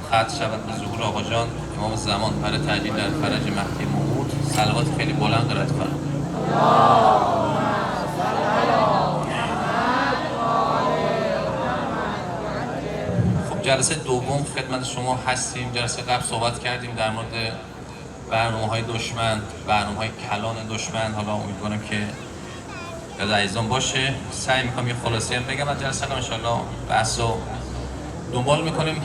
ختم شود به ظهور آقا جان امام زمان برای تعجیل در فرج مهدی موعود. صلوات خیلی بلند قرائت فرمایید. خب جلسه دوم خدمت شما هستیم. جلسه قبل صحبت کردیم در مورد برنامه‌های دشمن، برنامه‌های کلان دشمن. حالا امیدوارم که یاد عزیزان باشه. سعی می‌کنم یه خلاصه بگم از جلسه قبل، ان شاءالله بحثو دنبال می‌کنیم.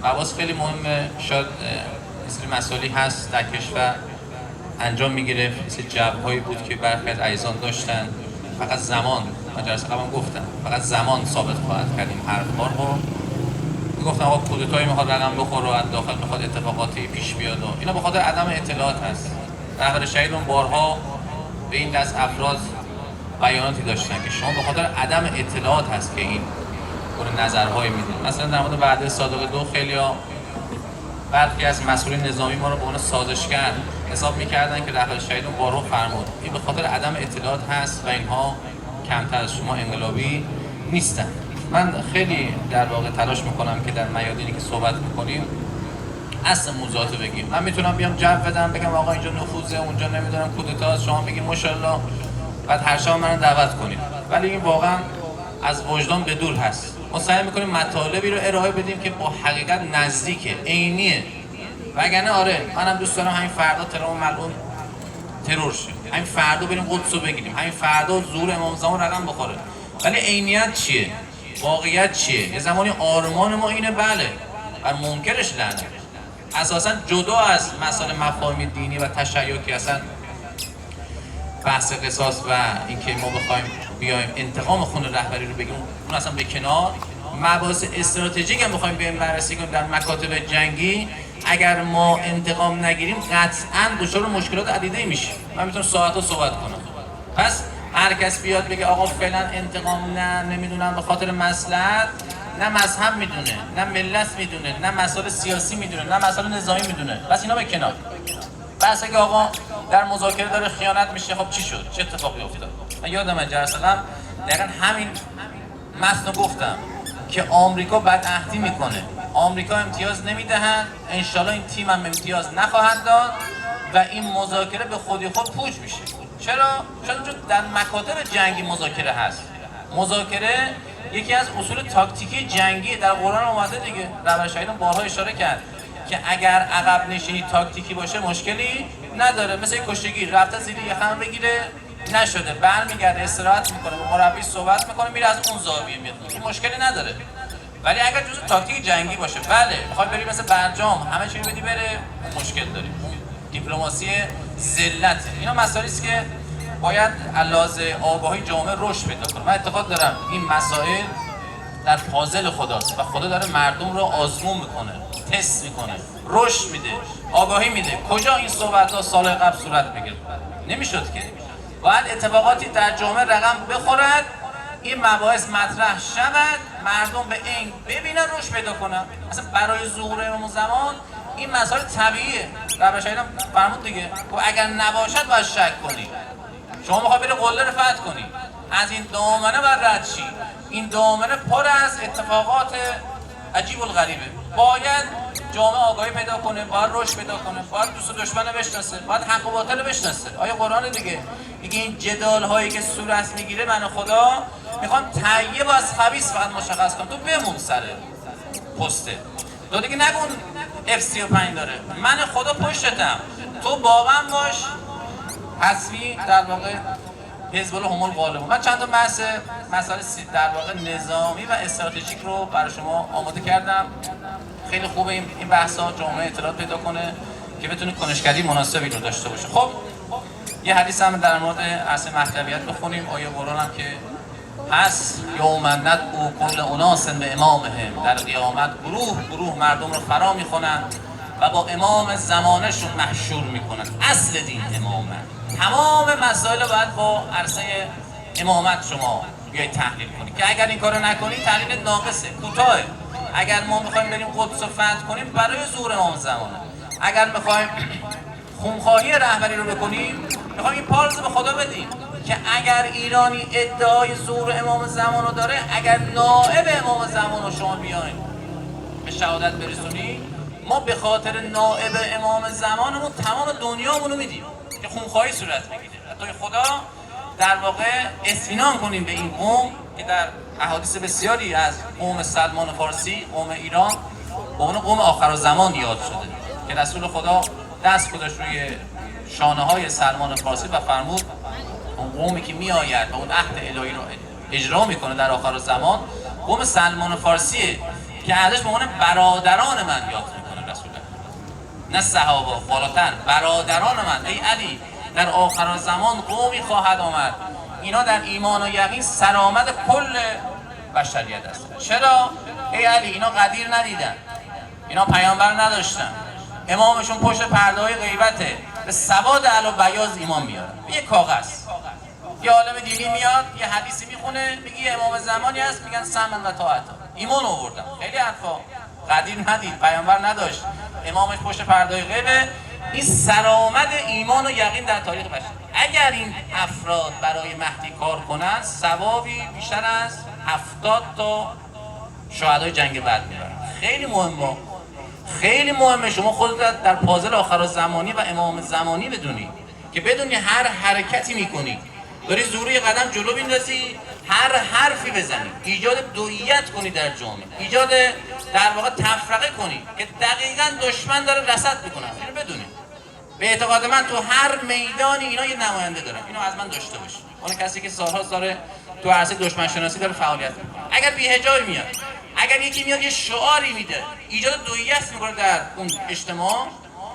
مباحث خیلی مهمه. شاید مثل مسائلی هست در کشور انجام می‌گیره، مثل جواب‌هایی بود که برخی از عزیزان داشتن. فقط زمان، من جلسه قبلم گفتم، فقط زمان ثابت خواهد کرد این حرف‌ها رو. گفتم آقا کودتایی میخواد رقم بخوره و از داخل میخواد اتفاقاتی پیش بیاد و اینا به خاطر عدم اطلاعات هست. رهبر شهیدون بارها به این دست افراد بیاناتی داشتن که شما به خاطر عدم اطلاعات هست که این گونه نظرهای میدید. مثلا در مورد وعده صادق دو خیلی‌ها برخی از مسئولین نظامی ما رو به عنوان سازشگر حساب میکردن که رهبر شهیدون بارها فرمود این به خاطر عدم اطلاعات هست و اینها کمتر از شما انقلابی نیستن. من خیلی در واقع تلاش میکنم که در میادینی که صحبت میکنیم اصل موضوعات بگیم. من میتونم بیام جو بدم بگم آقا اینجا نفوذه، اونجا نمیدونم کودتاست، شما بگید ماشاءالله، بعد هر شب منو دعوت کنید، ولی این واقعا از وجدان به دور هست. ما سعی میکنیم مطالبی رو ارائه بدیم که با حقیقت نزدیکه، عینیه. وگرنه آره منم دوست دارم همین فردا ترام ملعون ترور شه، همین فردا بریم قدس رو بگیریم، همین فردا ظهور امام زمان رقم بخوره، ولی عینیت چیه؟ واقعیت چیه؟ یه زمانی آرمان ما اینه، بله، بر منکرش لعنت. اساسا جدا از مسائل مفاهیم دینی و تشیع که اصلا بحث قصاص و اینکه ما بخوایم بیایم انتقام خون رهبری رو بگیریم اون اصلا به کنار، مباحث استراتژیک هم بخوایم بیایم بررسی کنیم در مکاتب جنگی، اگر ما انتقام نگیریم قطعاً دچار مشکلات عدیده میشیم. من میتونم ساعت‌ها صحبت کنم. پس هر کس بیاد بگه آقا فعلا انتقام نه، نمیدونم به خاطر مصلحت، نه مذهب میدونه، نه ملت میدونه، نه مسائل سیاسی میدونه، نه مسائل نظامی میدونه، بس اینا به کنار. بس اگه آقا در مذاکره داره خیانت میشه، خب چی شد؟ چه اتفاقی افتاد؟ من یادم جلسه قبل دقیقاً همین متن گفتم که آمریکا بدعهدی میکنه، آمریکا امتیاز نمیدهند، انشالله این تیم هم امتیاز نخواهد داد و این مذاکره به خودی خود پوچ میشه. چرا؟ چون در مکاتب جنگی مذاکره هست. مذاکره یکی از اصول تاکتیکی جنگی در قرآن اومده دیگه. رهبر شهیدان بارها اشاره کرد که اگر عقب نشینی تاکتیکی باشه مشکلی نداره. مثل کشتیگیر رفته زیر یخم بگیره نشده، برمیگرده استراحت میکنه، با مربی صحبت میکنه، میره از اون زاویه میاد، این مشکلی نداره. ولی اگر جزء تاکتیک جنگی باشه، بله میخواد بری مثل برجام همه چی رو بدی بره، مشکل داریم. دیپلماسی ذلت، اینا مسائلی است که باید علاوه آگاهی جامعه رشد پیدا کنه. من اعتقاد دارم این مسائل در پازل خداست و خدا داره مردم رو آزمون میکنه، تست میکنه، رشد میده، آگاهی میده. کجا این صحبت‌ها سال قبل صورت بگیره؟ نمیشد که. باید اتفاقاتی در جامعه رقم بخورد، این مباحث مطرح شود، مردم به این ببینن، رشد پیدا کنن. اصلا برای ظهور امام زمان این مسائل طبیعیه. رهبر شهیدان فرمود دیگه، و اگر نباشد باید شک کنی. شما میخوای بری قله رو فتح کنی، از این دامنه باید رد شی. این دامنه پر از اتفاقات عجیب و غریبه. باید جامعه آگاهی پیدا کنه، باید رشد پیدا کنه، باید دوست و دشمن بشناسه، باید حق و باطل بشناسه. آیه قرآن دیگه میگه این جدال هایی که صورت میگیره، من خدا میخوام طیب از خبیث فقط مشخص کنم، تو بمون سر پسته، تو دیگه نگون F35 داره، من خدا پشتتم، تو با من باش. حسبی در واقع حزب الله هم الغالبون. من چند تا مسائل در واقع نظامی و استراتژیک رو برای شما آماده کردم. خیلی خوبه این بحثا جامعه اطلاعات پیدا کنه که بتونه کنشگری مناسبی رو داشته باشه. خب یه حدیث هم در مورد عصر مهدویت بخونیم. آیه قرآن هم که هست یوم ندعو کل اناس به امامهم، در قیامت گروه مردم رو فرا میخونن و با امام زمانشون محشور میکنن. اصل دین امامه، تمام مسائل باید با عرصه امامت شما بیاید تحلیل کنید که اگر این کارو نکنید تحلیل ناقصه، کوتاهه. اگر ما میخوایم بریم قدس رو فتح کنیم برای ظهور امام زمانه، اگر میخوایم خونخواهی رهبری رو بکنیم، میخوایم این پارز به خدا بدیم که اگر ایرانی ادعای ظهور امام زمان رو داره، اگر نائب امام زمان رو شما بیاین به شهادت برسونی، ما به خاطر نائب امام زمانمون تمام دنیامون رو میدیم که خونخواهی صورت بگیره. حتی خدا در واقع اطمینان کنیم به این قوم که در احادیث بسیاری از قوم سلمان فارسی، قوم ایران، به عنوان قوم آخرالزمان یاد شده که رسول خدا دست گذاشت روی شانه های سلمان فارسی و فرمود اون قومی که میآید و اون عهد الهی رو اجرا میکنه در آخرالزمان قوم سلمان فارسیه که ازش به عنوان برادران من یاد میکنه رسول الله، نه صحابه، بالاتر برادران من. ای علی در آخرالزمان قومی خواهد آمد اینا در ایمان و یقین سرآمد کل بشریت است. چرا؟ ای علی اینا قدیر ندیدن، اینا پیامبر نداشتن، امامشون پشت پرده‌های غیبته، به سواد اعلی بیاض ایمان میارن. یه کاغذ یه عالم دینی میاد یه حدیثی میخونه میگه امام زمانی هست، میگن سمن و طاعت، ایمان آوردن. خیلی حرفا، قدیر ندید، پیامبر نداشت، امامش پشت پرده‌های غیبه. این سرآمد ایمان و یقین در تاریخ بشر. اگر این افراد برای مهدی کار کنن ثوابی بیشتر از 70 تا شهدای جنگ بدر میبرن. خیلی مهمه، خیلی مهمه شما خودت در پازل آخرالزمانی و امام زمانی بدونی که بدونی هر حرکتی میکنی داری زوری قدم جلو بیندازی، هر حرفی بزنی ایجاد دوییت کنی در جامعه، ایجاد در واقع تفرقه کنی که دقیقاً دشمن داره رصد میکنه. اینو بدونی. به اعتقاد من تو هر میدانی اینا یه نماینده دارن. اینو از من داشته باش. اون کسی که سال‌ها داره تو عرصه دشمن شناسی داره فعالیت میکنه، اگر بی‌حجابی میاد، اگر یکی میاد یه شعاری میده ایجاد دوییت میکنه در اون اجتماع،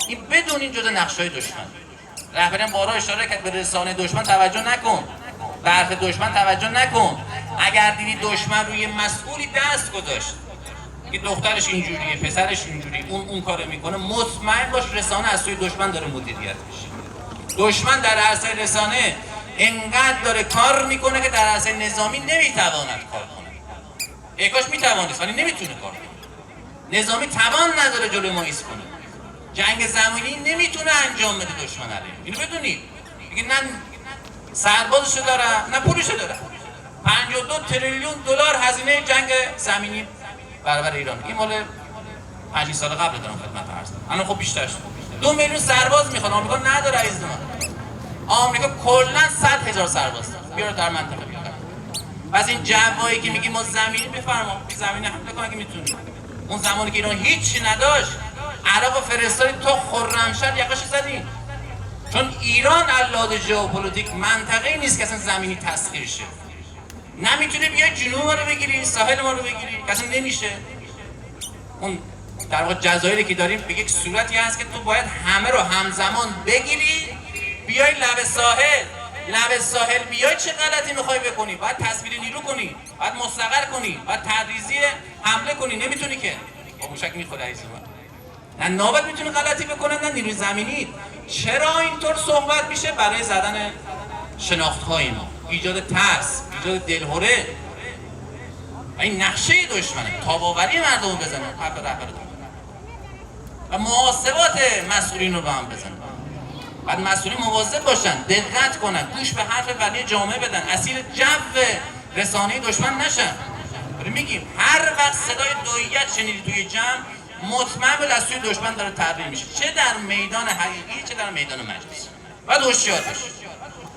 این بدونین جزء نقشه‌های دشمن. رهبران بارها اشاره کرد به رسانه دشمن توجه نکن، به حرف دشمن توجه نکن. اگر دیدی دشمن روی مسئولی دست گذاشت که دخترش اینجوریه، پسرش اینجوری، اون کارو میکنه، مطمئن باش رسانه از سوی دشمن داره مدیریت میشه. دشمن در عرصه رسانه انقدر داره کار میکنه که در عرصه نظامی نمیتواند کار کنه. ای کاش میتوانست ولی نمیتونه کار کنه. نظامی توان نداره جلوی ما ایست کنه. جنگ زمینی نمیتونه انجام بده دشمن علیه. اینو بدونید. میگه نه سربازشو دارم نه پولشو دارم. 52 تریلیون دلار هزینه جنگ زمینی برابر ایران. این مال 5 سال قبل دارم خدمت عرض کنم. الان خب بیشتر شد. 2 میلیون سرباز میخواد. آمریکا نداره عزیز من. آمریکا کلا 100,000 سرباز داره. بیاره در منطقه بیاره. پس این جوایی که میگی ما زمینی بفرما، بی زمینی حمله کن اگه میتونی. اون زمانی که ایران هیچی نداشت، عراق فرستادی تو خرمشهر یقش زدی. چون ایران علاوه ژئوپلیتیک منطقه‌ای نیست که اصلا زمینی تسخیر شه. نمیتونه بیای جنوب ما رو بگیری، ساحل ما رو بگیری، اصلا نمیشه. اون در واقع جزایری که داریم به یک صورتی هست که تو باید همه رو همزمان بگیری، بیای لب ساحل بیای چه غلطی میخوای بکنی؟ باید تصویر نیرو کنی، باید مستقر کنی، باید تدریجی حمله کنی، نمیتونی که. با موشک میخوره عزیز من. نه ناوت میتونه غلطی بکنه نه نیروی زمینی. چرا اینطور صحبت میشه؟ برای زدن شناخت‌های ما، ایجاد ترس، ایجاد دلهره. این نقشه دشمنه، تاب‌آوری مردم رو بزنه، حرف رهبرتون و محاسبات مسئولین رو به هم بزنه. بعد مسئولین مواظب باشن، دقت کنن، گوش به حرف ولی جامعه بدن، اسیر جو رسانه دشمن نشن. میگیم هر وقت صدای دوییت شنیدی توی جمع، مطمئن به دستوی دشمن داره تبلیغ میشه، چه در میدان حقیقی چه در میدان مجلس. باید هوشیار باشی.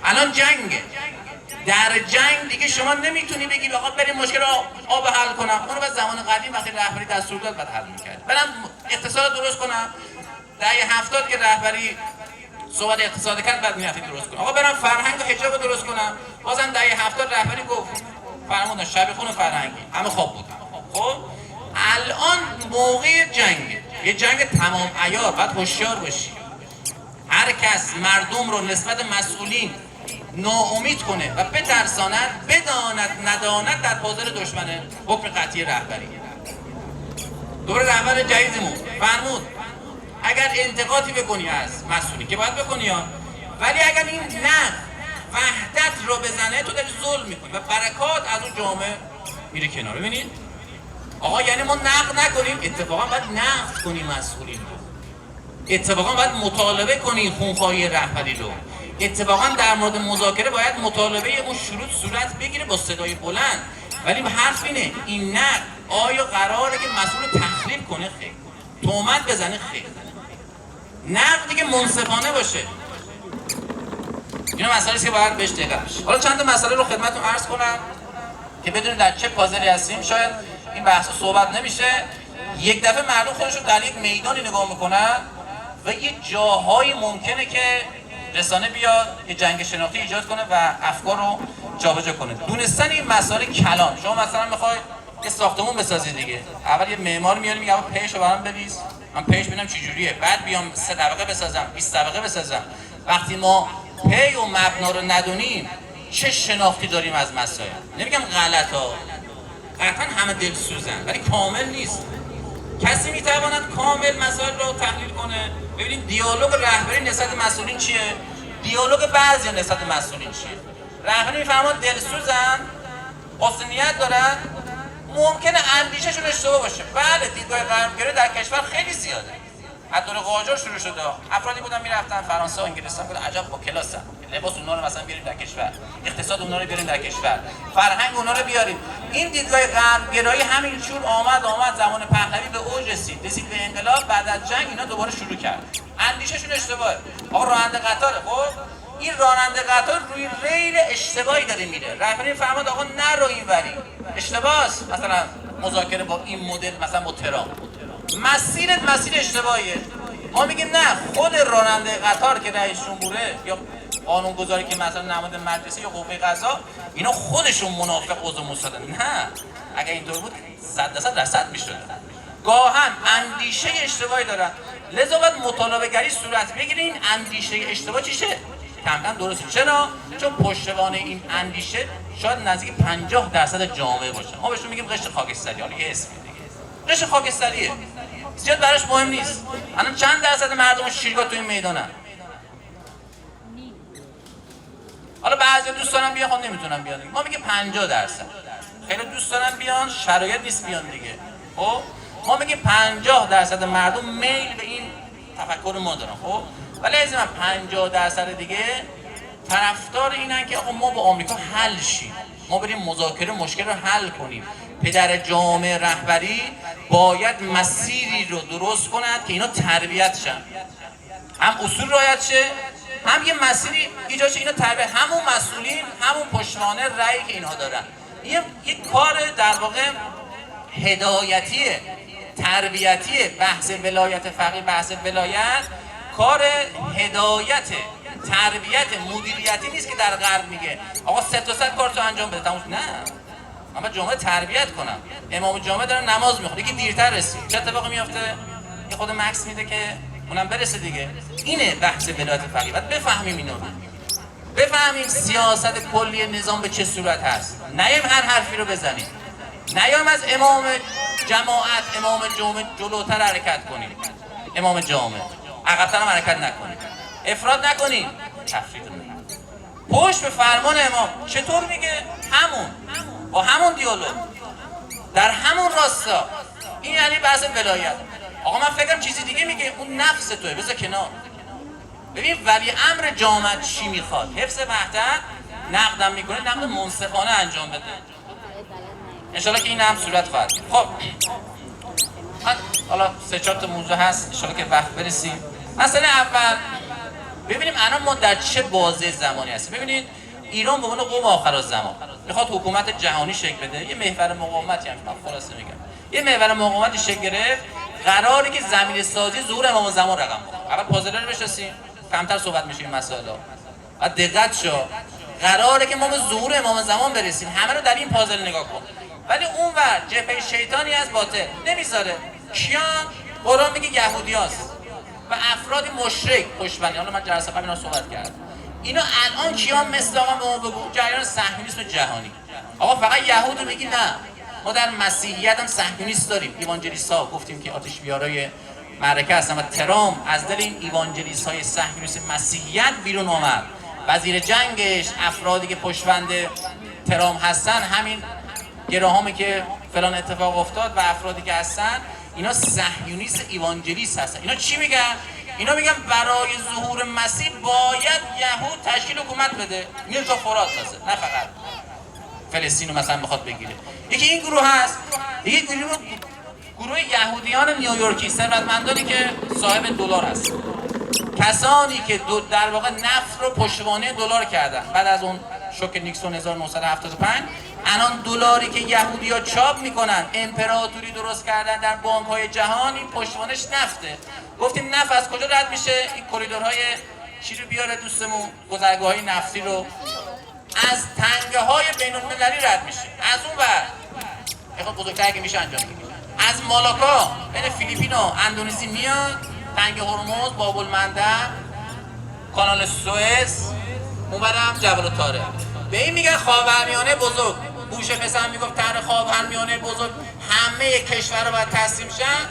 الان جنگه، در جنگ دیگه شما نمیتونی بگی آقا بریم مشکل رو آب حل کنم. اونو به زمان قدیم وقتی رهبری دستور داد بعد حل میکرد. برم اقتصاد درست کنم، دهه 70 که رهبری صحبت اقتصاد کرد بعد میرفت درست کنم. آقا برم فرهنگ و حجاب درست کنم، بازم دهه 70 رهبری گفت فرمودن شبیخون فرهنگی، همه خواب بود. خب الان موقع جنگه، یه جنگ تمام عیار، باید هوشیار باشی. هر کس مردم رو نسبت مسئولین ناامید کنه و بترساند، بداند نداند در پازل دشمنه. حکم قطعی رهبری. دور رهبر جدیدمون فرمود اگر انتقادی بکنی از مسئولین که باید بکنی ها، ولی اگر این نقد وحدت رو بزنه تو داری ظلم میکنی و برکات از اون جامعه میره کنار. ببینید آقا یعنی ما نقد نکنیم، اتفاقا باید نقد کنیم مسئولین رو، اتفاقا باید مطالبه کنیم خونخواهی رهبری رو، اتفاقا در مورد مذاکره باید مطالبه اون شروط صورت بگیره با صدای بلند. ولی حرف اینه این نقد آیا قراره که مسئول تخریب کنه؟ خیر. تهمت بزنه خیر، نقدی که منصفانه باشه. اینا مسائلی است که باید بهش دقت بشه. حالا چند تا مسئله رو خدمتتون عرض کنم که بدونید در چه پازلی هستیم. شاید این بحث صحبت نمیشه، یک دفعه مردم خودشون در یک میدانی نگاه میکنن و یه جاهایی ممکنه که رسانه بیاد یه جنگ شناختی ایجاد کنه و افکار رو جابجا کنه. دونستن این مسائل کلان. شما مثلا میخوای یه ساختمون بسازی دیگه، اول یه معمار میاری میگه اول پیشو برام بریز، من پیش ببینم چه جوریه، بعد بیام 3 طبقه بسازم، 20 طبقه بسازم. وقتی ما پی و مبنا رو ندونیم چه شناختی داریم از مسائل، نمیگم غلطا، قطعا همه دلسوزن ولی کامل نیست. کسی میتواند کامل مسائل رو تحلیل کنه؟ ببینید دیالوگ رهبری نسبت مسئولین چیه؟ دیالوگ بعضی نسبت مسئولین چیه؟ رهبری میفرماد دلسوزن، حسن نیت دارن، ممکنه اندیشهشون اشتباه باشه. بله دیدگاه غربگرا در کشور خیلی زیاده. از دوره قاجار شروع شده. افرادی بودن میرفتن فرانسه و انگلستان، گفتن عجب با کلاسن. لباس اونها رو مثلا بیاریم در کشور، اقتصاد اونها رو بیاریم در کشور، فرهنگ اونها رو بیاریم. این دیدگاه غربگرایی همین جور آمد زمان پهلوی به اوج رسید به انقلاب. بعد از جنگ اینا دوباره شروع کرد. اندیشهشون اشتباهه. آقا راننده قطاره، خب این راننده قطار روی ریل اشتباهی داره میره. رهبری فرمود آقا نرو اینوری، اشتباهه. مثلا مذاکره با این مدل مثلا با ترام، مسیر اشتباهیه. ما میگیم نه، خود راننده قطار که رئیس جمهوره یا قانونگذاری که مثلا نماینده مجلسی یا قوه قضا، اینا خودشون منافق عضو موساد. نه، اگه اینطور بود 100% رصد میشد. گاهن اندیشه اشتباهی دارن، لذا باید مطالبه گری صورت بگیره. این اندیشه اشتباه چیشه؟ کم کم درسته. چرا؟ چون پشتوانه این اندیشه شاید نزدیک 50% جامعه باشه. ما بهشون میگیم قشر خاکستری. حالا یه اسمی دیگه، قشر خاکستریه، زیاد براش مهم نیست. الان چند درصد مردم شیرگاه تو این میدانن؟ حالا بعضی دوست دارن بیان، خب نمیتونن بیان دیگه. ما میگیم 50%. خیلی دوست دارن بیان، شرایط نیست بیان دیگه. خب ما میگیم 50% مردم میل به این تفکر ما دارن. خب ولی از من 50% دیگه طرفدار اینن که آقا ما با آمریکا حل شیم، ما بریم مذاکره مشکل رو حل کنیم. پدر جامعه رهبری باید مسیری رو درست کند که اینا تربیت شن، هم اصول رعایت شه، هم یه مسیری ایجاد شه اینا تربیت. همون مسئولین، همون پشتوانه رأیی که اینها دارن، یه کار در واقع هدایتیه، تربیتیه. بحث ولایت فقیه، بحث ولایت کار هدایت، تربیت، مدیریتی نیست که در غرب میگه آقا 3 تا 100 کارتو انجام بده تموم. نه، اما جامعه تربیت کنم. امام جامعه داره نماز میخونه، یکی دیرتر رسید چه اتفاقی میفته؟ یه خود مکس میده که اونم برسه دیگه. اینه بحث ولایت فقیه. بعد بفهمیم اینو، بفهمیم سیاست کلی نظام به چه صورت هست. نیم هر حرفی رو بزنیم، نیم از امام جماعت، امام جامعه جلوتر حرکت کنیم، امام جامعه عقب‌تر هم حرکت نکنیم، افراد نکنیم، تفرید نکنیم. پشت به فرمان امام. چطور میگه؟ همون با همون دیالوگ در همون راستا. این یعنی بحث ولایت. آقا من فکرم چیزی دیگه میگه، اون نفس توه، بذار کنار. ببین ولی امر جامعه چی میخواد؟ حفظ وحدت، نقدم میکنه، نقد منصفانه انجام بده. انشالله که این هم صورت خواهد. خب حالا 3-4 تا موضوع هست انشالله که وقت برسیم. مثلا اول ببینیم الان ما در چه بازه زمانی هستیم. ببینید ایران به عنوان قوم آخرالزمان میخواد حکومت جهانی شکل بده. یه محور مقاومتی هم خلاصه میگم، یه محور مقاومتی شکل گرفت. قراره که زمین سازی ظهور امام زمان رقم بخوره. اول پازل رو بشناسیم، کمتر صحبت میشه این مسائل. بعد دقت شو، قراره که ما به ظهور امام زمان برسیم. همه رو در این پازل نگاه کن. ولی اونور جبهه شیطانی از باطل نمیذاره. کیان؟ قرآن میگه یهودیاست و افراد مشرک پشتبندی. حالا من جلسه قبل اینا صحبت کردم. اینا الان کیان مثل آقا به ما بگو جریان صهیونیسم جهانی. آقا فقط یهود میگی؟ نه، ما در مسیحیت هم صهیونیست داریم. ایوانجلیست‌ها گفتیم که آتش بیارای معرکه هستن و ترام از دل این ایوانجلیست‌های صهیونیست مسیحیت بیرون اومد. وزیر جنگش، افرادی که پشتبند ترام هستن، همین گراهامی که فلان اتفاق افتاد و افرادی که هستن، اینا صهیونیست ایوانجلیست هستن. اینا چی میگن؟ اینا میگن برای ظهور مسیح باید یهود تشکیل حکومت بده. میره تا فرات تازه، نه فقط فلسطین رو مثلا میخواد بگیره. یکی این گروه هست. یکی گروه یهودیان نیویورکی، ثروتمندانی که صاحب دلار هستن، کسانی که در واقع نفت رو پشتوانه دلار کردن بعد از اون شوک نیکسون 1975. الان دلاری که یهودی‌ها چاپ میکنن، امپراتوری درست کردن در بانک‌های جهان، این پشتوانش نفته. گفتیم نفت از کجا رد میشه؟ این کریدورهای چی رو بیاره دوستمون؟ گذرگاه‌های نفتی رو از تنگه‌های بین‌المللی رد میشه. از اون ور خب بزرگتر که میشه انجام میگیره، از مالاکا بین فیلیپین و اندونزی میاد، تنگ هرمز، باب المندب، کانال سوئز، اونورم جبل الطارق. به این میگن خاورمیانه بزرگ. بوش پسر میگفت طرح خاورمیانه بزرگ همه کشورها باید تسلیم شن.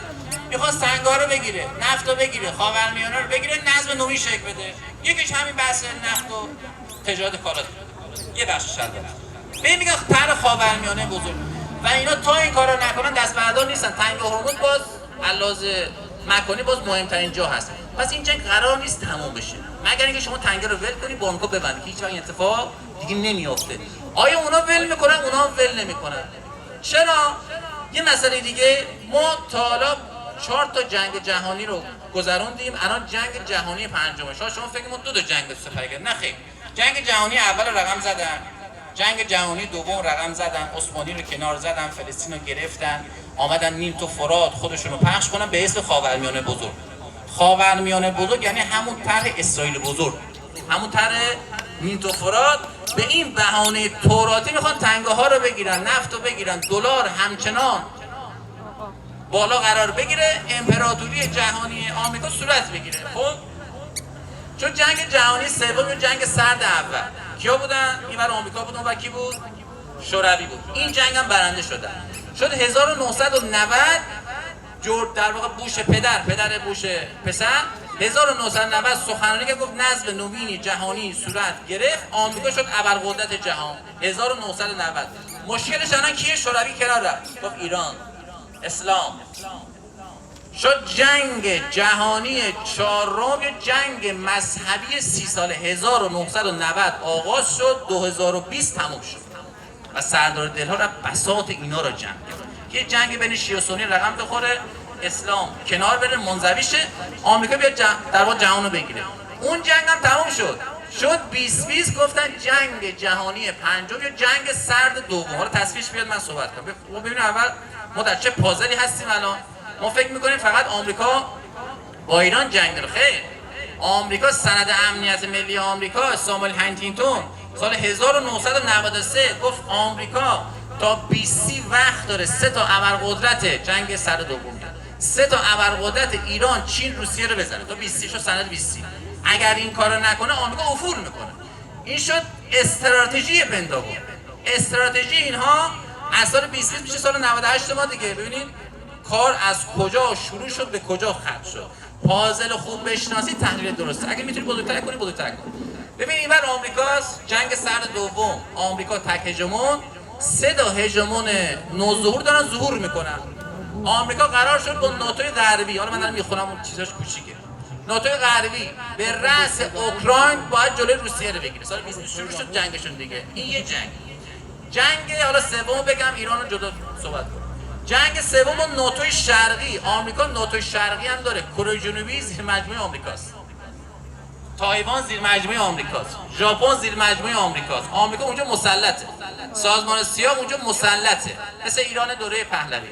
میخواد سنگا رو بگیره، نفت رو بگیره، خاورمیانه رو بگیره، نظم نوین شکل بده. یکیش همین بحث نفت و تجارت کالا، یه بخشش البته. به این میگن طرح خاورمیانه بزرگ. و اینا تا این کارو نکنن دست بردار نیستن. تنگ هرمز باز علاوه مکانی باز مهمترین جا هست. پس این جنگ قرار نیست تموم بشه مگر اینکه شما تنگه رو ول کنی، بانکو ببندی، هیچ وقت اتفاق دیگه نمیافته. آیا اونا ول میکنن؟ اونا هم ول نمیکنن. چرا؟ یه مسئله دیگه، ما تا حالا 4 تا جنگ جهانی رو گذروندیم، الان جنگ جهانی پنجمه. شما فکر کنید 2 تا جنگ سپری کردن؟ نه خیر. جنگ جهانی اول رقم زدن، جنگ جهانی دوم رقم زدن، عثمانی رو کنار زدن، فلسطین رو گرفتن، آمدن نیل تو فرات خودشون رو پخش کنن به اسم خاورمیانه بزرگ. خاورمیانه بزرگ یعنی همون طرح اسرائیل بزرگ، همون طرح نیل تو فرات. به این بهانه توراتی میخوان تنگه ها رو بگیرن، نفت رو بگیرن، دلار همچنان بالا قرار بگیره، امپراتوری جهانی آمریکا صورت بگیره. خب چون جنگ جهانی سوم و جنگ سرد اول کیا بودن؟ اینور آمریکا بود، اونور کی بود؟ شوروی بود. این جنگ هم برنده شدن. شد 1990 در واقع بوش پدر بوش پسر 1990 سخنرانی که گفت نظم نوینی جهانی صورت گرفت، آمریکا شد ابرقدرت جهان. 1990 مشکلش الان کیه؟ شوروی کنار رفت، گفت ایران، اسلام. شد جنگ جهانی چهارم، جنگ مذهبی 30 ساله. 1990 آغاز شد، 2020 تموم شد و سردار دلها رفت بساط اینا رو جمع کرد. یه جنگ بین شیعه و سنی رقم بخوره، اسلام کنار بره، منزوی شه، آمریکا بیاد در واقع جهان رو بگیره. اون جنگ هم تموم شد. شد 2020 گفتن جنگ جهانی پنجم یا جنگ سرد دوم. حالا تصویرش بیاد من صحبت کنم. ببینید اول ما در چه پازلی هستیم الان. ما فکر میکنیم فقط آمریکا با ایران جنگ داره. خیر، آمریکا سند امنیت ملی آمریکا ساموئل هنتینگتون سال 1993 گفت آمریکا تا 20 وقت داره 3 تا ابرقدرت جنگ سرد دوم، 3 تا ابرقدرت ایران، چین، روسیه رو بزنه تا 20 شو سند 20. اگر این کارو نکنه آمریکا افول میکنه. این شد استراتژی پنتاگون. استراتژی اینها از سال 2020 میشه سال 98 ما دیگه. ببینید کار از کجا شروع شد به کجا ختم شد. پازل خوب بشناسی تحلیل درسته. اگه میتونی بزرگتر کنی بزرگتر کن. ببین اینور آمریکاست، جنگ سرد دوم، آمریکا تک هژمون، 3 تا هژمون نوظهور دارن ظهور میکنن. آمریکا قرار شد با ناتوی غربی، حالا من دارم میخونم اون چیزاش کوچیکه، ناتوی غربی به رأس اوکراین باید جلوی روسیه رو بگیره. سال 20 شروع شد جنگشون دیگه. این یه جنگ حالا سوم بگم ایران رو جدا صحبت کنم. جنگ سوم ناتوی شرقی، آمریکا ناتوی شرقی هم داره. کره جنوبی زیر مجموعه آمریکاست، تایوان زیر مجموعه آمریکاست، ژاپن زیر مجموعه آمریکاست. آمریکا اونجا مسلطه، سازمان سیاه اونجا مسلطه، مثل ایران دوره پهلوی.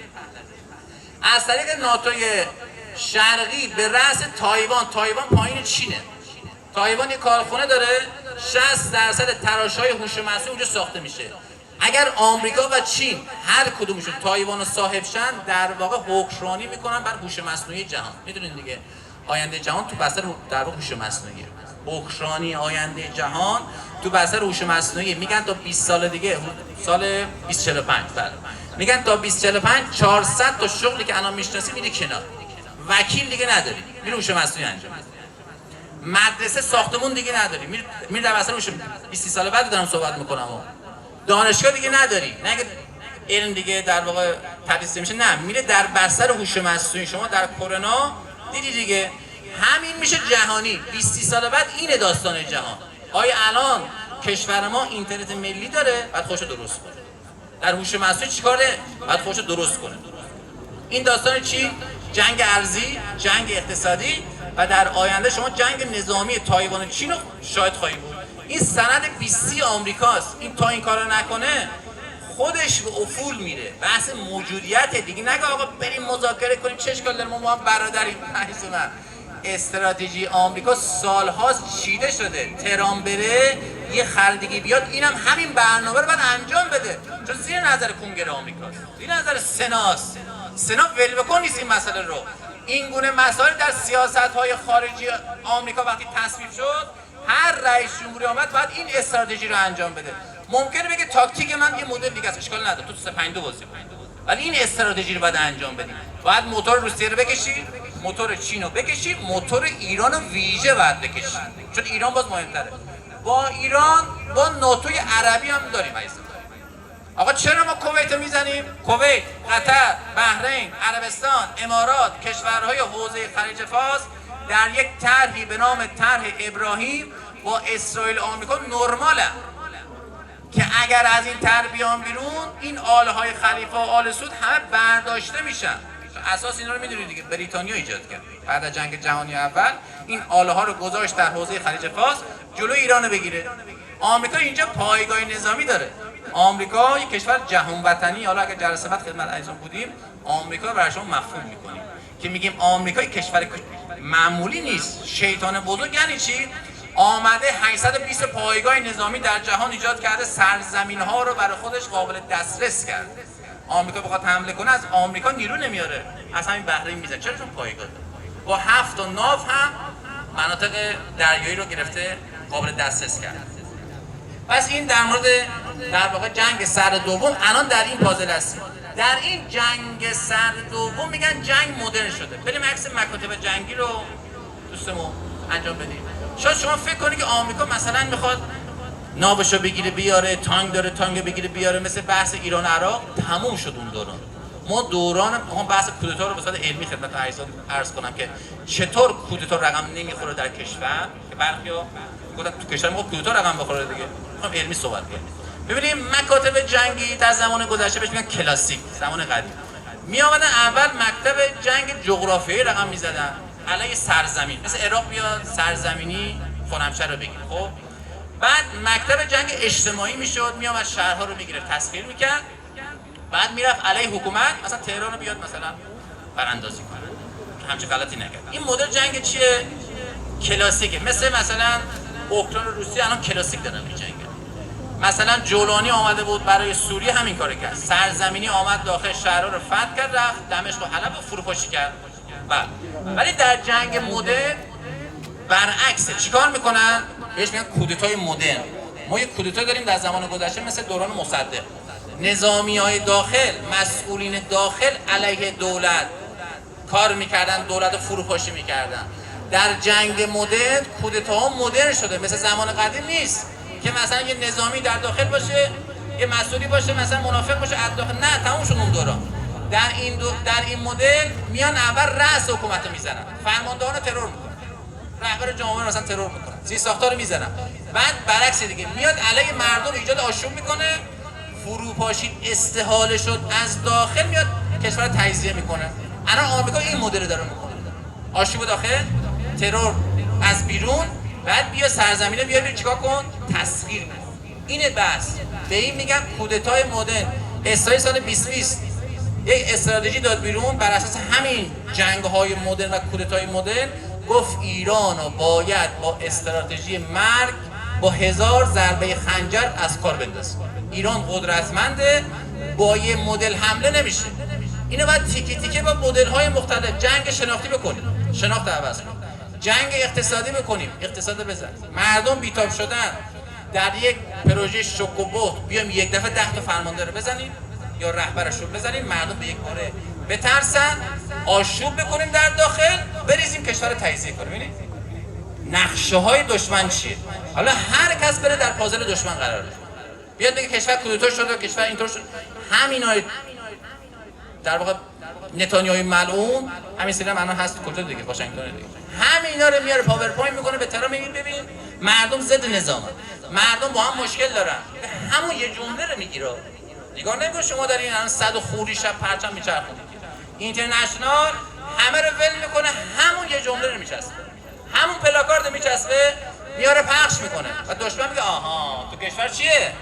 از طریق ناتوی شرقی به رأس تایوان پایین چینه. تایوان یک کارخونه داره، 60% تراشهای هوش مصنوعی اونجا ساخته میشه. اگر آمریکا و چین هر کدومشون تایوان رو صاحب شن، در واقع حکمرانی میکنن بر هوش مصنوعی جهان. میدونین دیگه آینده جهان تو بستر در واقع هوش مصنوعی. حکمرانی آینده جهان تو بستر هوش مصنوعی. میگن تا 20 سال دیگه، سال 2045 بله، میگن تا 2045 400 تا شغلی که الان میشناسی میره کنار. وکیل دیگه نداری، میره هوش مصنوعی انجام میده. مدرسه ساختمون دیگه نداری، میره در بستر هوش 20 سال بعد دارم صحبت میکنم. دانشگاه دیگه نداری، نه علم دیگه در واقع تدریس میشه، نه میره در بستر هوش مصنوعی. شما در کرونا دیدی دیگه، همین میشه جهانی. 20 سال بعد اینه داستان جهان. آیا الان کشور ما اینترنت ملی داره؟ بعد خودشو درست کنه. در هوش مصنوعی چیکاره؟ بعد خودشو درست کنه. این داستان چی؟ جنگ ارضی، جنگ اقتصادی و در آینده شما جنگ نظامی تایوان و چین رو شاهد خواهید بود. این سند 20 آمریکاست. این تا این کارو نکنه خودش به افول میره. بحث موجودیت دیگه نگه آقا بریم مذاکره کنیم چه اشکال داره ما هم برادریم. من استراتژی آمریکا سالهاست چیده شده. ترامپ بره یه خردگی بیاد اینم همین برنامه رو باید انجام بده چون زیر نظر کنگره آمریکاست، زیر نظر سناست. سنا ولوکن نیست این مسئله رو. این گونه مسائل در سیاست‌های خارجی آمریکا وقتی تصویب شد هر رئیس جمهوری آمد باید این استراتژی رو انجام بده. ممکنه بگه تاکتیک من یه مدل دیگه است اشکال نداره تو 352 بازی ولی این استراتژی رو باید انجام بدیم. باید موتور روسیه رو بکشی، موتور چین رو بکشی، موتور ایران رو ویژه باید بکشی چون ایران باز مهمتره. با ایران با ناتوی عربی هم داریم عزیزان. آقا چرا ما کویت رو میزنیم؟ کویت، قطر، بحرین، عربستان، امارات، کشورهای حوزه خلیج فارس در یک طرحی به نام طرح ابراهیم با اسرائیل آمریکا نرماله که اگر از این طرح بیان بیرون این آلهای خلیفه و آل سعود همه برداشته میشن. اساس اینا رو میدونید دیگه، بریتانیا ایجاد کرد بعد از جنگ جهانی اول این آله ها رو گذاشت در حوزه خلیج فارس جلو ایران رو بگیره. آمریکا اینجا پایگاه نظامی داره. آمریکا یک کشور جهان وطنی، حالا اگر جلسه بعد خدمت عزیزان بودیم آمریکا برای شما مفهوم میکنیم که میگیم آمریکا یک کشور معمولی نیست. شیطان بزرگ یعنی چی؟ آمده 820 پایگاه نظامی در جهان ایجاد کرده، سرزمین ها رو برای خودش قابل دسترس کرده. آمریکا بخواد حمله کنه از آمریکا نیرو نمیاره، از همین بحرین میزنه. چرا؟ چون پایگاه داره. با 7 تا ناو هم مناطق دریایی رو گرفته قابل دسترس کرده. پس این در مورد در واقع جنگ سر دوم الان در این پازل هستیم. در این جنگ سر دوم میگن جنگ مدرن شده. بریم عکس مکاتب جنگی رو دوستمون انجام بدیم. شاید شما فکر کنید که آمریکا مثلا میخواد ناوشو بگیره بیاره، تانک داره تانک بگیره بیاره، مثل بحث ایران عراق تموم شد اون دوران. ما دوران بحث کودتا رو به صورت علمی خدمت عزیزان عرض کنم که چطور کودتا رقم نمیخوره در کشور که برخیا گفتن تو کشور ما کودتا رقم بخوره دیگه. میخوام علمی صحبت کنیم. ببینیم مکاتب جنگی در زمان گذشته بهش میگن کلاسیک، زمان قدیم. می آمدن اول مکتب جنگ جغرافیایی رقم میزدن علیه سرزمین، مثل عراق بیاد سرزمینی خرمشهر رو بگیر. خب بعد مکتب جنگ اجتماعی میشد، می آمد شهرها رو میگرفت تسخیر میکرد، بعد میرفت علیه حکومت مثلا تهران رو بیاد مثلا براندازی کنه، همچین غلطی نکرد. این مدل جنگ چیه؟ کلاسیکه. مثلا اوکراین و روسیه الان کلاسیک دارن میجنگن. مثلا جولانی آمده بود برای سوریه همین کارو کرد، سرزمینی آمد داخل شهرها رو فتح کرد، رفت دمشق و حلب رو فروپاشی کرد. ولی در جنگ مدرن برعکسه. چیکار میکنن؟ بهش میگن کودتای مدرن. ما یه کودتا داریم در زمان گذشته مثل دوران مصدق. نظامی‌های داخل، مسئولین داخل علیه دولت کار میکردن، دولت رو فروپاشی میکردن. در جنگ مدرن کودتاها مدرن شده، مثل زمان قدیم نیست که مثلا یه نظامی در داخل باشه، یه مسئولی باشه مثلا منافق باشه از داخل. نه، تموم شد اون دوران. در این مدل میان اول رأس حکومت رو میزنن، فرماندهان رو ترور میکنن، رهبر جامعه رو مثلا ترور میکنن، زیرساخت‌ها رو میزنن. بعد برعکس دیگه میاد علیه مردم ایجاد آشوب میکنه، فروپاشی استحاله شد از داخل میاد کشور رو تجزیه میکنه. الان آمریکا این مدل داره میکنه، آشوب داخل، ترور از بیرون، بعد بیا سرزمینه بیا چیکار کن؟ تسخیر کن. اینه بس. به این میگن کودتای مدرن. اسرائیل سال 2020 یک استراتژی داد بیرون بر اساس همین جنگ‌های مدرن و کودتای مدرن، گفت ایرانو باید با استراتژی مرگ با 1000 ضربه خنجر از کار بندازه. ایران قدرتمنده، با یه مدل حمله نمیشه. اینو باید تیکه تیکه با مدل‌های مختلف جنگ شناختی بکنیم، شناخت عوض کنیم. جنگ اقتصادی بکنیم، اقتصاد بزن. مردم بیتاب شدن، در یک پروژه شوک و بهت بیام یک دفعه 10 تا فرمانده رو بزنیم یا رهبرش رو بزنیم، مردم به یک باره بترسن، آشوب بکنیم در داخل، بریزیم کشور رو تجزیه کنیم. ببینید نقشه های دشمن چیه. حالا هر کس بره در پازل دشمن قرار بگیره، بیاد بگه کشور کودتا شده، کشور اینطور شد. همینای در واقع نتانیاهوی ملعون، همین سری هم الان هست کجا دیگه، واشنگتن دیگه، همینا رو میاره پاورپوینت میکنه به تهران، میگه ببین مردم ضد نظامن، مردم با هم مشکل دارن، همون یه جمله رو میگیره. نگاه نکن شما در این الان 100 و خوری شب پرچم میچرخونید. اینترنشنال همه رو ول میکنه، همون یه جمله رو میچسبه، همون پلاکارد رو میچسبه، میاره پخش میکنه و دشمن میگه آها تو کشور چیه؟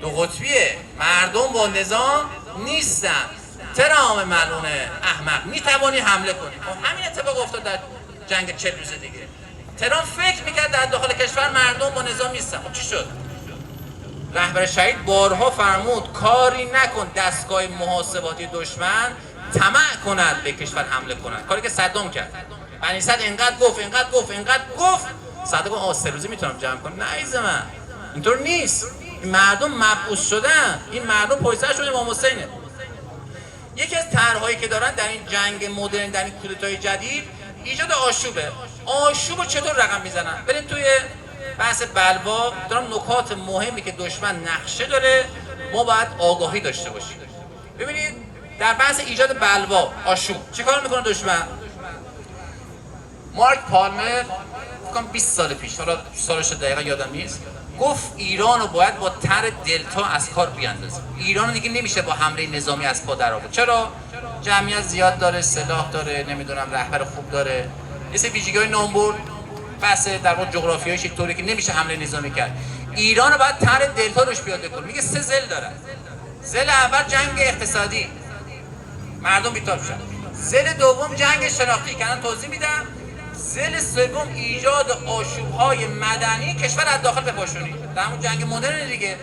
دو قطبیه، مردم با نظام نیستن، ترام ملعون احمق میتوانی حمله کنی. خب همین اتفاق افتاد در جنگ 40 روز دیگه. ترام فکر میکرد در داخل کشور مردم با نظام نیستن. خب چی شد؟ رهبر شهید بارها فرمود کاری نکن دستگاه محاسباتی دشمن طمع کند به کشور حمله کند، کاری که صدام کرد. بنی صدر اینقدر گفت صدام گفت 3 روزه میتونم جمع کنم. نه عزیز من، اینطور نیست. این مردم مبعوث شدن، این مردم پشت سرشون امام حسینه. یکی از طرح‌هایی که دارن در این جنگ مدرن، در این کودتای جدید، ایجاد آشوبه. آشوبو چطور رقم میزنن؟ برید توی بحث بلوا، دارم نکات مهمی که دشمن نقشه داره ما باید آگاهی داشته باشیم. ببینید در بحث ایجاد بلوا، آشوب چه کار میکنه دشمن؟ مارک پالمر فکر 20 سال پیش، حالا سالش دقیقا یادم نیست، گفت ایران رو باید با تر دلتا از کار بیاندازیم. ایران رو دیگه نمیشه با حمله نظامی از پا در آورد. چرا؟ جمعیت زیاد داره، سلاح داره، نمیدونم رهبر خوب داره، یه سری ویژگی‌های نامبرد، بحث در واقع جغرافیایش اینطوریه که نمیشه حمله نظامی کرد. ایران رو باید تر دلتا روش پیاده کنه. میگه 3 ضلع داره. ضلع اول جنگ اقتصادی، مردم بیتاب شدن. ضلع دوم جنگ شناختی که الان توضیح میدم. ضلع سوم ایجاد آشوب‌های مدنی، کشور از داخل بپاشونی. در همون جنگ مدرن دیگه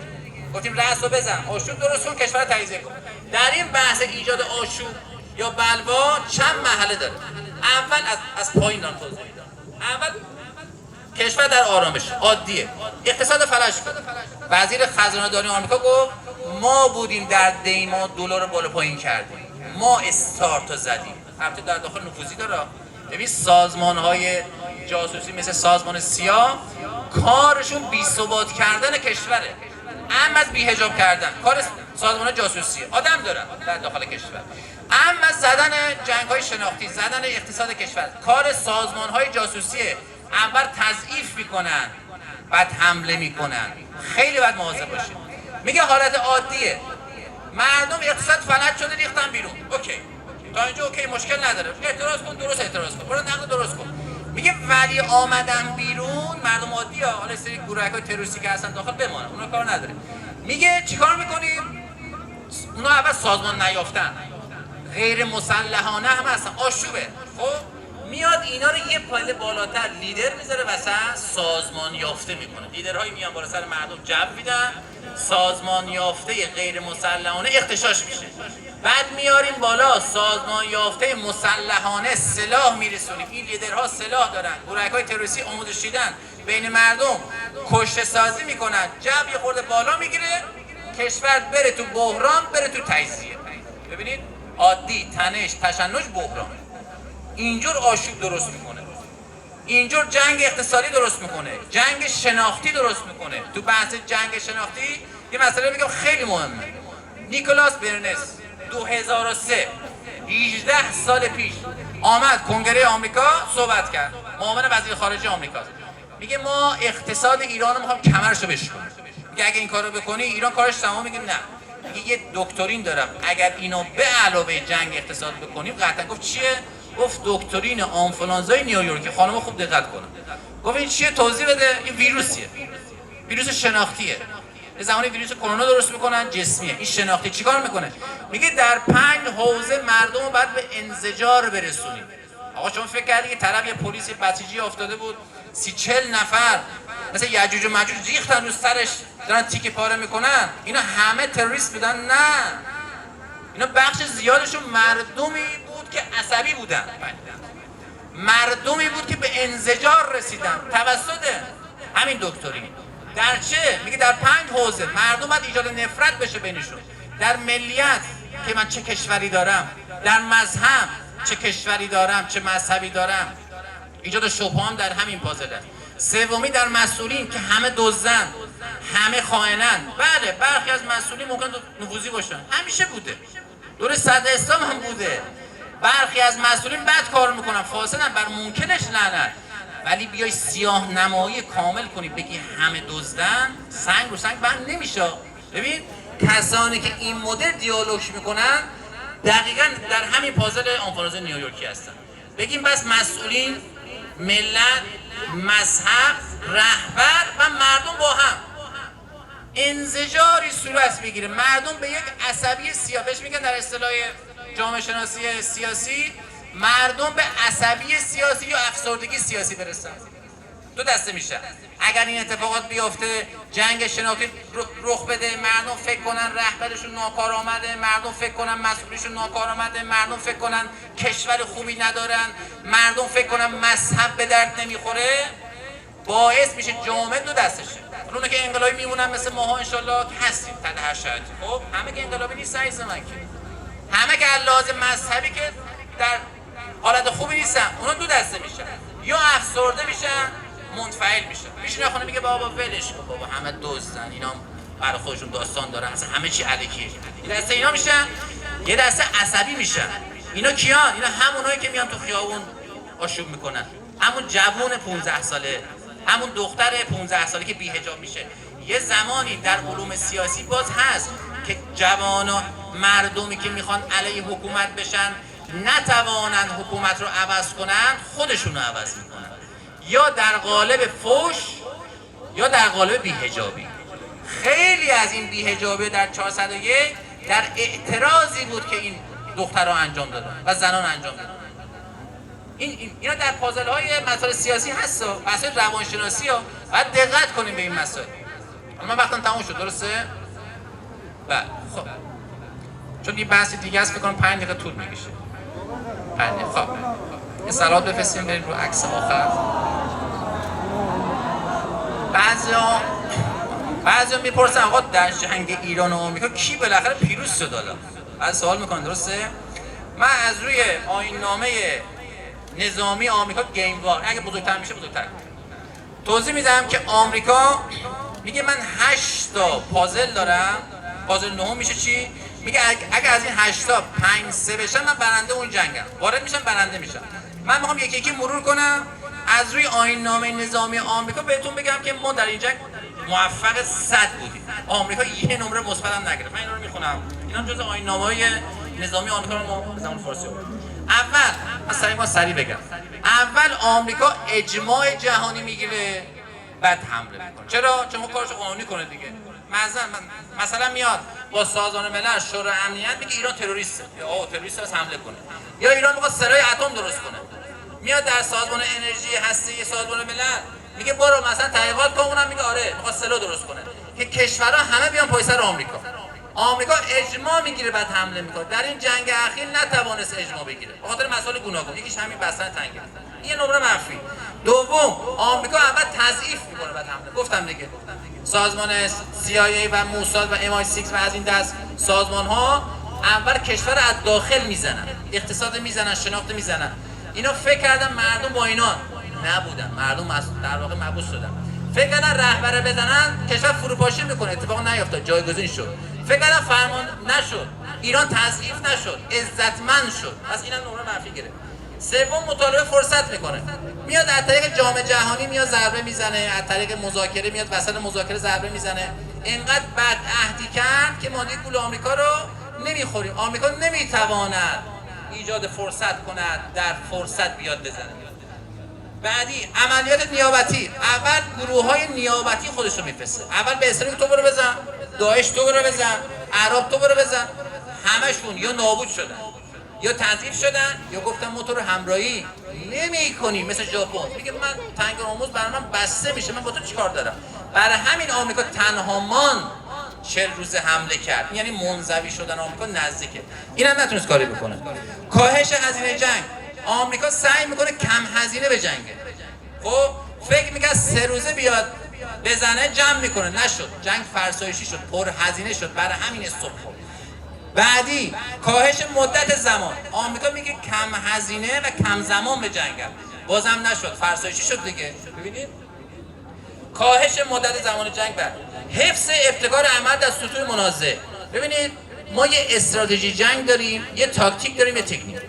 گفتیم رأس رو بزن، آشوب درست کن، کشور تجزیه کن. در این بحث ایجاد آشوب یا بلوا چند مرحله داره. اول از پایین دارم توضیح میدم. اول کشور در آرامش، عادیه، اقتصاد فلج کرد. وزیر خزانه داری آمریکا گفت ما بودیم در دیما دلار بالا پایین کردیم، ما استارت زدیم. البته در داخل نفوذی داره. ببین سازمان‌های جاسوسی مثل سازمان سیا کارشون بی‌ثبات کردن کشوره، اهم از بی‌حجاب کردن. کار سازمان جاسوسی آدم دارن در داخل کشور، اهم از زدن جنگ‌های شناختی، زدن اقتصاد کشور. کار سازمان‌های جاسوسی اول تضعیف میکنن بعد حمله میکنن. خیلی باید مواظب باشید. میگه حالت عادیه، مردم اقتصاد فلج شده ریختن بیرون، اوکی تا اینجا اوکی، مشکل نداره، اعتراض کن، درست اعتراض کن، برو نقد درست کن. میگه ولی آمدن بیرون مردم عادی ها، حالا سری گروه‌های تروریستی که هستن داخل بمانن، اونا کار نداره. میگه چیکار میکنیم؟ اونا اول سازمان نیافتن، غیر مسلحانه هم هستن، آشوبه. خب میاد اینا رو یه پله بالاتر لیدر میذاره وسط، سازمان یافته میکنه. لیدرهای میان بالا سر مردم جو میدن، سازمان یافته غیر مسلحانه اغتشاش میشه. بعد میاریم بالا سازمان یافته مسلحانه، سلاح میرسونیم. این لیدرها سلاح دارن، گروه‌های تروریستی آموزش دیدن، بین مردم کشته سازی میکنن، جو یه خورده بالا میگیره، کشور بره تو بحران، بره تو تجزیه. ببینید عادی، تنش، تشنج، بحران. اینجور آشوب درست میکنه، اینجور جنگ اقتصادی درست میکنه، جنگ شناختی درست میکنه. تو بحث جنگ شناختی یه مسئله میگم خیلی مهمه. نیکولاس برنس 2003 18 سال پیش آمد کنگره آمریکا صحبت کرد، معاون وزیر خارجه آمریکا. میگه ما اقتصاد ایران رو میخوام کمرشو بشکنیم. میگه اگه این کارو بکنی ایران کارش تمام. میگه نه، میگه یه دکترین دارم، اگر اینو به علاوه جنگ اقتصاد بکنیم قطعا. گفت چیه؟ گفت دکترین آنفولانزای نیویورک. خانم خوب دقت کنه. گفت این چیه؟ توضیح بده. این ویروسیه، ویروس شناختیه. به زمانی ویروس کرونا درست میکنن، جسمیه. این شناختی چیکار میکنه؟ میگه در 5 حوزه مردم رو باید به انزجار برسونیم. آقا شما فکر کردی که طرف یه پلیس بسیجی افتاده بود 30-40 نفر مثل یجوج و مجوج ریختن رو سرش دارن تیکه پاره میکنن، اینا همه تروریست بودن؟ نه، اینا بخش زیادشون مردمی بود که عصبی بودن، مردمی بود که به انزجار رسیدن توسط همین دکترین. در چه؟ میگه در 5 حوزه مردم باید ایجاد نفرت بشه بینشون. در ملیت که من چه کشوری دارم، در مذهب چه کشوری دارم، چه مذهبی دارم، ایجاد شبهه هم در همین پازل است. سومی در مسئولین که همه دزدن، همه خائنن. بله برخی از مسئولین ممکن نفوذی باشن، همیشه بوده، دور صدر اسلام هم بوده. برخی از مسئولین بد کار میکنن، فاسدن، بر منکرش لعنت. ولی بیای سیاه نمایی کامل کنی بگی همه دزدن، سنگ رو سنگ بند نمیشه. ببین کسانی که این مدل دیالوگ میکنن دقیقاً در همین پازل آنفرانس نیویورکی هستن. بگیم بس مسئولین، ملت، مذهب، رهبر و مردم با هم انزجاری صورت بگیره، مردم به یک عصبی سیاسی، میگن در اصطلاح جامعه شناسی سیاسی، مردم به عصبی سیاسی یا افسردگی سیاسی برسن. دو دسته میشه. اگر این اتفاقات بیفته، جنگ شناختی رخ بده، مردم فکر کنن رهبرشون ناکارآمده، مردم فکر کنن مسئولشون ناکارآمده، مردم فکر کنن کشور خوبی ندارن، مردم فکر کنن مذهب به درد نمیخوره، باعث میشه جامعه دو دسته شه. اونها که انقلابی میمونن مثل ماها انشالله هستیم تحت هر شرایطی. خب همه که انقلابی نیست عزیز من، که همه که لازم مذهبی که در حالت خوبی نیستن، اونا دو دسته میشن، یا افسرده میشن، منفعل میشن، میشینه خونه میگه بابا ولش کن بابا، همه دزدن، اینا برای خودشون داستان دارن، اصلا همه چی الکیه. این دسته اینا میشن. یه دسته عصبی میشن. اینا کیان؟ اینا همونایی که میان تو خیابون آشوب میکنن، همون جوون 15 ساله، همون دختر 15 ساله که بی‌حجاب میشه. یه زمانی در علوم سیاسی باز هست که جوانان، مردمی که میخوان علیه حکومت بشن، نتوانن حکومت رو عوض کنن، خودشون رو عوض میکنن، یا در قالب فوش یا در قالب بی‌حجابی. خیلی از این بی‌حجابی در 401 در اعتراضی بود که این دخترها انجام دادن و زنان انجام دادن. اینا در پازل‌های مسائل سیاسی هست، مسائل روانشناسی ها، باید دقت کنیم به این مسائل. من وقتم تموم شد، درسته؟ بله. خب چون یه بحث دیگه است، فکر کنم 5 دقیقه طول میکشه. 5 دقیقه. خب یه صلوات بفرستیم بریم رو عکس آخر. بعضیا میپرسن آقا در جنگ ایران و آمریکا کی بالاخره پیروز شد؟ حالا بعد سوال میکنن، درسته؟ من از روی آیین‌نامه نظامی آمریکا گیم وار، اگه بزرگتر میشه بزرگتر توضیح میدم که آمریکا میگه من 8 تا پازل دارم، پازل 9 میشه چی؟ میگه اگه از این 8 تا 5-3 بشن من برنده اون جنگم، وارد میشم برنده میشم. من میخوام یکی یکی مرور کنم از روی آیین‌نامه نظامی آمریکا بهتون بگم که ما در این جنگ موفق 100 بودیم. آمریکا یه نمره مثبت هم نگرفت. من اینا رو میخونم، اینا جزء آیین‌نامه‌های نظامی آمریکا رو ما به زبان فارسی آوردیم. اول ما سریع بگم، اول آمریکا اجماع جهانی میگیره، بعد حمله میکنه. چرا؟ چون کارش قانونی کنه دیگه. مثلا میاد با سازمان ملل شورای امنیت میگه ایران تروریسته، یا تروریسته بس حمله کنه، یا ایران میخواد سرای اتم درست کنه، میاد در سازمان انرژی هسته سازمان ملل میگه برو مثلا تحقیقات کن، اونم میگه آره میخواد سلاح درست کنه، که کشورها همه بیان پای سر آمریکا. آمریکا اجماع میگیره بعد حمله میکنه. در این جنگ اخیر نتوانست اجماع بگیره به خاطر مسائل گوناگون، یکیش همین بستن تنگه، این نمره منفی. دوم، آمریکا اول تضعیف میکنه بعد حمله. گفتم دیگه سازمان CIA و موساد و MI6 و از این دست سازمان ها اول کشور از داخل میزنن، اقتصاد میزنن، شناخت میزنن. اینا فکر کردن مردم با اینا نبودن، مردم در واقع مبعوث شدن. فکر کردن رهبر بزنن کشور فروپاشی میکنه، اتفاق نیفتاد، جایگزین شد. فکر کردن فرمان نشد، ایران تضعیف نشد، عزتمند شد. پس اینا نمره منفی گرفت. سوم، مطالبه فرصت میکنه، میاد از طریق جام جهانی میاد ضربه میزنه، از طریق مذاکره میاد وسط مذاکره ضربه میزنه. اینقدر بدعهدی کرد که ما دیگه گول آمریکا رو نمیخوریم. آمریکا نمیتواند ایجاد فرصت کند، در فرصت بیاد بزنه. بعدی، عملیات نیابتی. اول گروه‌های نیابتی خودش رو میفرسته. اول به اسرائیل تو برو بزن، داعش تو برو بزن، عرب تو برو بزن. همشون یا نابود شدن یا تضعیف شدن یا گفتن ما تو رو همراهی نمی‌کنیم. مثل ژاپن میگه من تنگ هرمز برای من بسته میشه، من با تو چیکار دارم؟ برای همین آمریکا تنها ماند 40 روز حمله کرد، یعنی منزوی شدن آمریکا نزدیکه. اینم نتونست کاری بکنه. کاهش هزینه جنگ. آمریکا سعی میکنه کم هزینه به جنگه. خب فکر میکنه 3 روزه بیاد بزنه جمع میکنه، نشد. جنگ فرسایشی شد، پر هزینه شد، برای همین استاپ خورد. بعدی، کاهش مدت زمان. آمریکا میگه کم هزینه و کم زمان به جنگم، بازم نشد، فرسایشی شد دیگه. ببینید کاهش مدت زمان جنگ بعد حفظ ابتکار عمل در سطوح منازعه. ببینید ما یه استراتژی جنگ داریم، یه تاکتیک داریم، یه تکنیک.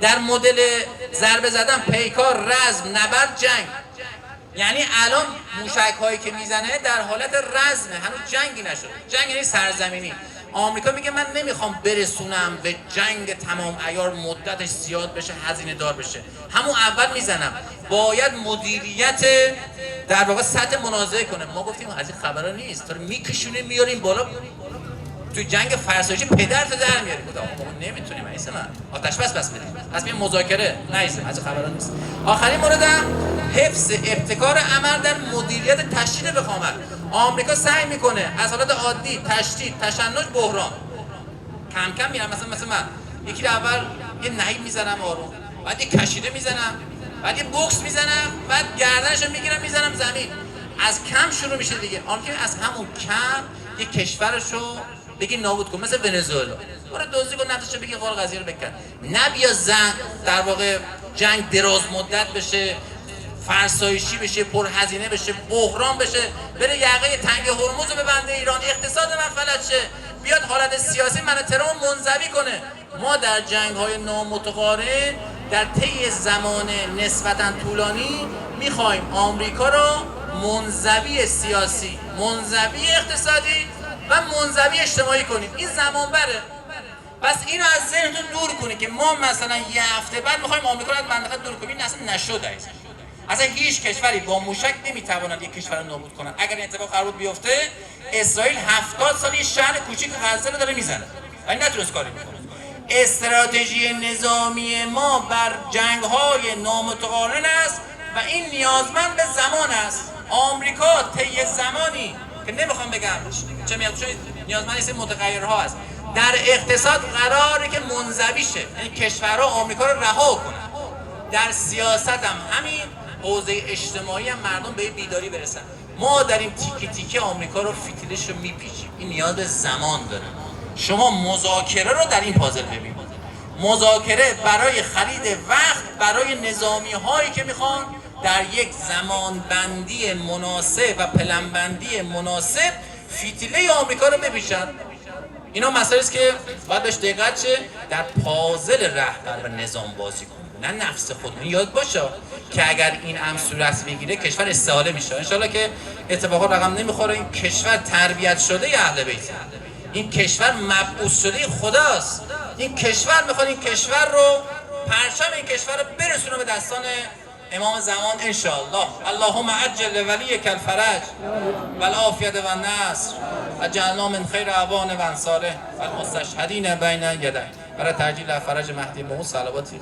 در مدل ضربه زدن، پیکار، رزم، نبرد، جنگ. یعنی الان موشک هایی که میزنه در حالت رزمه، هنوز جنگی نشد. جنگ یعنی سرزمینی. آمریکا میگه من نمیخوام برسونم به جنگ تمام عیار، مدتش زیاد بشه، هزینه دار بشه، همون اول میزنم. باید مدیریت در واقع سطح منازعه کنه. ما گفتیم از این خبرا نیست، تو میکشونیم میاریم بالا، تو جنگ فرسایشی پدرتو در میاریم. گفتم ما نمیتونیم عزیز من، آتش بس بدیم، پس بیایم مذاکره. نه عزیز من، از این خبرا نیست. آخرین موردم حفظ ابتکار عمل در مدیریت تشدید وخامت. آمریکا سعی میکنه از حالت عادی تشدید، تشنج، بحران کم کم میرم. مثلا من یکی اول یه نهیب میزنم آروم، بعد یه کشیده میزنم، بعد یه بوکس میزنم، بعد گردنشو میگیرم میزنم زمین. از کم شروع میشه دیگه. آمریکا از همون کم یه کشورشو بگی نابود کن، مثل ونزوئلا. برو دزدی کن، نفتشو بگی قال قضیه رو بکن. نه بیا در واقع جنگ دراز مدت بشه، فرسایشی بشه، پرهزینه بشه، بحران بشه، بره یقه تنگ هرمز رو ببنده ایران، اقتصاد من فلج شه، بیاد حالت سیاسی مناطق رو منزوی کنه. ما در جنگ‌های نامتقارن در طی زمان نسبتاً طولانی میخوایم آمریکا رو منزوی سیاسی، منزوی اقتصادی و منزوی اجتماعی کنیم. این زمان بره. پس اینو از ذهنتون دور کنید که ما مثلا یه هفته بعد میخوایم آمریکا رو از منطقه دور کنیم. این اصلا نشده. اصلا هیچ کشوری با موشک نمیتواند یک کشور رو نابود کنه. اگر این اتفاق قرار بیفته، اسرائیل 70 سال یه شهر کوچیک غزه رو داره میزنه و نتونست کاری بکنه. استراتژی نظامی ما بر جنگ‌های نامتقارن است و این نیازمند به زمان است. آمریکا طی زمانی که نمیخوام بگم چه میاد، نیازمند است متغیرها است. در اقتصاد قراره که منزوی شه، یعنی کشورها آمریکا رو رها کنن. در سیاست هم همین، حوزه اجتماعی هم مردم به بیداری برسن. ما داریم تیکه تیکه آمریکا رو فتیلش رو میپیچیم. این نیاز به زمان داره. شما مذاکره رو در این پازل ببینید. مذاکره برای خرید وقت برای نظامی هایی که میخوان در یک زمان بندی مناسب و پلن بندی مناسب فتیله آمریکا رو بپیچن. اینا مسائلی است که باید بهش دقت شه. در پازل رهبر و نظام بازی کنه، نه نفس خود. یاد باشه که اگر این امر صورت بگیره کشور استحاله میشه. ان شاءالله که اتفاقات رقم نمیخوره. این کشور تربیت شده اهل بیت، این کشور مبعوث شده خداست. این کشور میخواد این کشور رو، پرچم این کشور رو برسونه به دستان امام زمان ان شاء الله. اللهم عجل ولیک الفرج و العافیه و النصر و جعلنا من خیر اعوان و انصاره و المستشهدین بین یدیه. برای تعجیل فرج مهدی به صلواتی